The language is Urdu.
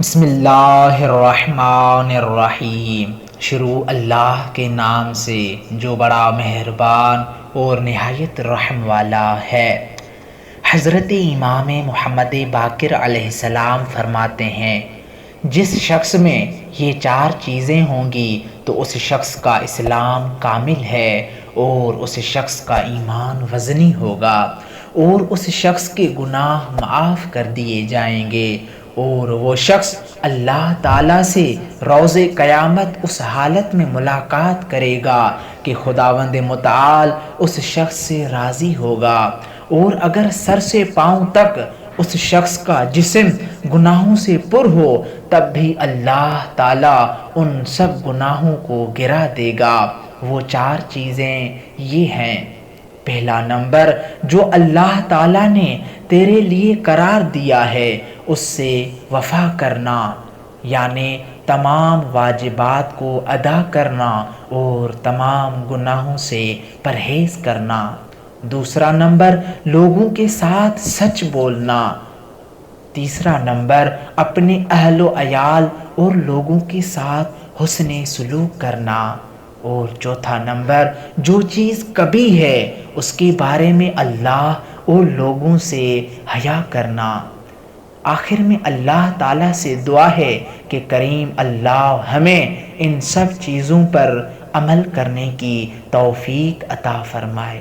بسم اللہ الرحمن الرحیم۔ شروع اللہ کے نام سے جو بڑا مہربان اور نہایت رحم والا ہے۔ حضرت امام محمد باقر علیہ السلام فرماتے ہیں، جس شخص میں یہ چار چیزیں ہوں گی تو اس شخص کا اسلام کامل ہے، اور اس شخص کا ایمان وزنی ہوگا، اور اس شخص کے گناہ معاف کر دیے جائیں گے، اور وہ شخص اللہ تعالیٰ سے روز قیامت اس حالت میں ملاقات کرے گا کہ خداوند متعال اس شخص سے راضی ہوگا، اور اگر سر سے پاؤں تک اس شخص کا جسم گناہوں سے پر ہو تب بھی اللہ تعالیٰ ان سب گناہوں کو گرا دے گا۔ وہ چار چیزیں یہ ہیں: پہلا نمبر، جو اللہ تعالیٰ نے تیرے لیے قرار دیا ہے اس سے وفا کرنا، یعنی تمام واجبات کو ادا کرنا اور تمام گناہوں سے پرہیز کرنا۔ دوسرا نمبر، لوگوں کے ساتھ سچ بولنا۔ تیسرا نمبر، اپنے اہل و عیال اور لوگوں کے ساتھ حسن سلوک کرنا۔ اور چوتھا نمبر، جو چیز کبھی ہے اس کے بارے میں اللہ اور لوگوں سے حیا کرنا۔ آخر میں اللہ تعالیٰ سے دعا ہے کہ کریم اللہ ہمیں ان سب چیزوں پر عمل کرنے کی توفیق عطا فرمائے۔